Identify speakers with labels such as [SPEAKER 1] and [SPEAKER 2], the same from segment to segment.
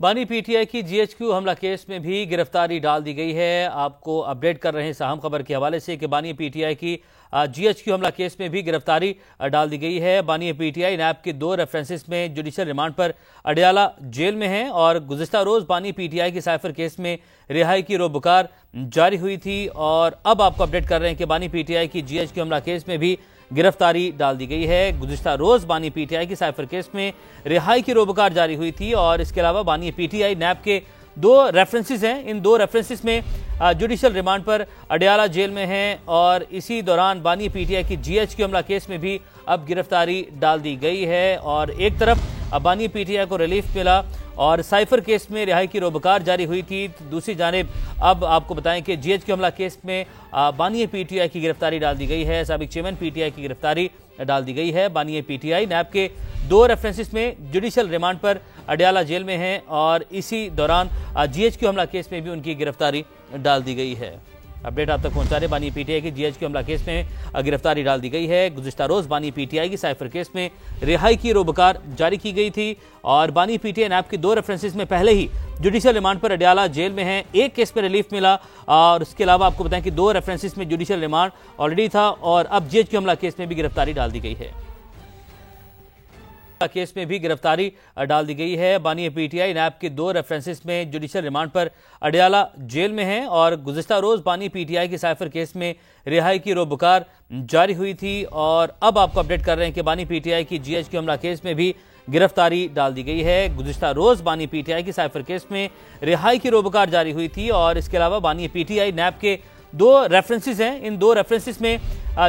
[SPEAKER 1] बानी पीटीआई की जीएचक्यू हमला केस में भी गिरफ्तारी डाल दी गई है। आपको अपडेट कर रहे हैं अहम खबर के हवाले से कि बानी पीटीआई की जीएचक्यू हमला केस में भी गिरफ्तारी डाल दी गई है। बानी पीटीआई नैब के 2 रेफरेंसेस में जुडिशियल रिमांड पर अडयाला जेल में हैं और गुज़िश्ता रोज बानी पीटीआई के साइफर केस में रिहाई की रोबकार जारी हुई थी। और अब आपको अपडेट कर रहे हैं कि बानी पीटीआई की जीएचक्यू हमला केस में भी गिरफ्तारी डाल दी गई है। गुज़िश्ता रोज बानी पीटीआई की साइफर केस में रिहाई की रोबकार जारी हुई थी और इसके अलावा बानी पीटीआई नैब के 2 रेफरेंसेस हैं। इन 2 रेफरेंसेस में जुडिशियल रिमांड पर अडयाला जेल में हैं और इसी दौरान बानी पीटीआई की जीएचक्यू हमला केस में भी अब गिरफ्तारी डाल दी गई है। और एक तरफ बानी पीटीआई को रिलीफ मिला और साइफर केस में रिहाई की रोबकार जारी हुई थी। दूसरी जानिब अब आपको बताएं कि जीएचक्यू हमला केस में बानी पीटीआई की गिरफ्तारी डाल दी गई है। साबिक चेयरमैन पीटीआई की गिरफ्तारी डाल दी गई है। बानी पीटीआई नैब के 2 रेफरेंसेस में जुडिशियल रिमांड पर अडयाला जेल में हैं और इसी दौरान जीएचक्यू हमला केस में भी उनकी गिरफ्तारी डाल दी गई है। अपडेट आप तक पहुंचा रहे बानी पीटीआई की जीएचक्यू हमला केस में गिरफ्तारी डाल दी गई है। गुज़िश्ता रोज बानी पीटीआई की साइफर केस में रिहाई की रोबकार जारी की गई थी और बानी पीटीआई नैब के 2 रेफरेंसेस में पहले ही जुडिशियल रिमांड पर अडयाला जेल में हैं। एक केस में रिलीफ मिला और उसके अलावा आपको बताएं कि 2 रेफरेंसेस में जुडिशियल रिमांड ऑलरेडी था और अब जीएचक्यू हमला केस में भी गिरफ्तारी डाल दी गई है। केस में भी गिरफ्तारी डाल दी गई है। बानी पीटीआई नैब के 2 रेफरेंसेस में जुडिशियल रिमांड पर अडयाला जेल में हैं और गुज़िश्ता रोज बानी पीटीआई के साइफर केस में रिहाई की रोबकार जारी हुई थी। और अब आपको अपडेट कर रहे हैं कि बानी पीटीआई की जीएचक्यू हमला केस में भी गिरफ्तारी डाल दी गई है। गुज़िश्ता रोज बानी पीटीआई की साइफर केस में रिहाई की रोबकार जारी हुई थी और इसके अलावा बानी पीटीआई नैब के 2 रेफरेंसेस हैं। इन 2 रेफरेंसेस में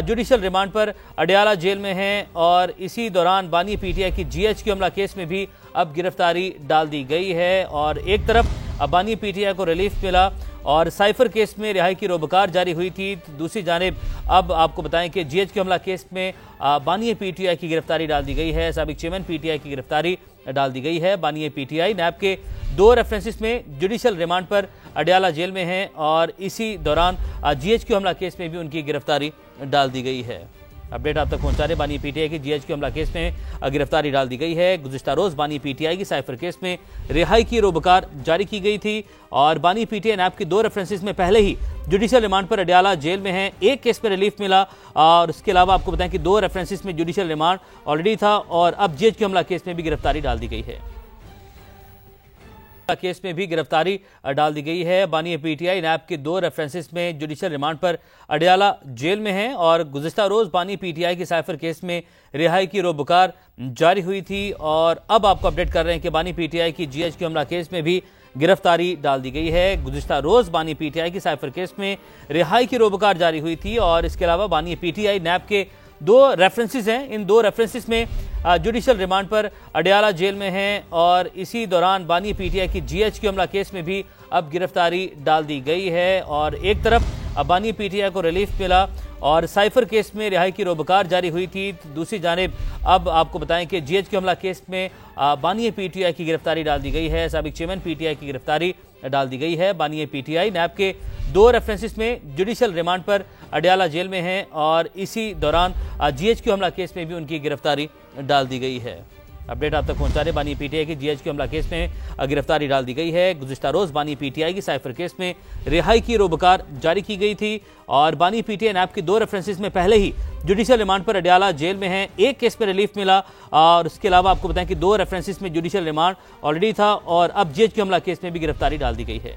[SPEAKER 1] जुडिशियल रिमांड पर अडयाला जेल में हैं और इसी दौरान बानी पीटीआई की जीएचक्यू हमला केस में भी अब गिरफ्तारी डाल दी गई है। और एक तरफ बानी पीटीआई को रिलीफ मिला और साइफर केस में रिहाई की रोबकार जारी हुई थी। दूसरी जानिब अब आपको बताएं कि जीएचक्यू हमला केस में बानी पीटीआई की गिरफ्तारी डाल दी गई है। साबिक चेयरमैन पीटीआई की गिरफ्तारी डाल दी गई है। बानी पीटीआई नैब के 2 रेफरेंसेस में जुडिशियल रिमांड पर अडयाला जेल में हैं और इसी दौरान जीएचक्यू हमला केस में भी उनकी गिरफ्तारी डाल दी गई है। अपडेट आप तक पहुंचा रहे बानी पीटीआई की जीएचक्यू हमला केस में गिरफ्तारी डाल दी गई है। गुज़िश्ता रोज बानी पीटीआई की साइफर केस में रिहाई की रोबकार जारी की गई थी और बानी पीटीआई नैब के 2 रेफरेंसेस में पहले ही जुडिशियल रिमांड पर अडयाला जेल में हैं। एक केस में रिलीफ मिला और उसके अलावा आपको बताएं कि 2 रेफरेंसेस में जुडिशियल रिमांड ऑलरेडी था और अब जीएचक्यू हमला केस में भी गिरफ्तारी डाल दी गई है। केस में भी गिरफ्तारी डाल दी गई है। बानी पीटीआई नैब के 2 रेफरेंसेस में जुडिशियल रिमांड पर अडयाला जेल में हैं और गुज़िश्ता रोज बानी पीटीआई के साइफर केस में रिहाई की रोबकार जारी हुई थी। और अब आपको अपडेट कर रहे हैं कि बानी पीटीआई की जीएचक्यू हमला केस में भी गिरफ्तारी डाल दी गई है। गुज़िश्ता रोज बानी पीटीआई की साइफर केस में रिहाई की रोबकार जारी हुई थी और इसके अलावा बानी पीटीआई नैब के 2 रेफरेंसेस हैं। इन 2 रेफरेंसेस में जुडिशियल रिमांड पर अडयाला जेल में हैं और इसी दौरान बानी पीटीआई की जीएचक्यू हमला केस में भी अब गिरफ्तारी डाल दी गई है। और एक तरफ बानी पीटीआई को रिलीफ मिला और साइफर केस में रिहाई की रोबकार जारी हुई थी। दूसरी जानिब अब आपको बताएं कि जीएचक्यू हमला केस में बानी पीटीआई की गिरफ्तारी डाल दी गई है। साबिक चेयरमैन पीटीआई की गिरफ्तारी डाल दी गई है। बानी पीटीआई नैब के 2 रेफरेंसेस में जुडिशियल रिमांड पर अडयाला जेल में हैं और इसी दौरान जीएचक्यू हमला केस में भी उनकी गिरफ्तारी डाल दी गई है। अपडेट आप तक पहुंचा रहे बानी पीटीआई की जीएचक्यू हमला केस में गिरफ्तारी डाल दी गई है। गुज़िश्ता रोज बानी पीटीआई की साइफर केस में रिहाई की रोबकार जारी की गई थी और बानी पीटीआई नैब के 2 रेफरेंसेस में पहले ही जुडिशियल रिमांड पर अडयाला जेल में हैं। एक केस में रिलीफ मिला और उसके अलावा आपको बताएं कि 2 रेफरेंसेस में जुडिशियल रिमांड ऑलरेडी था और अब जीएचक्यू हमला केस में भी गिरफ्तारी डाल दी गई है।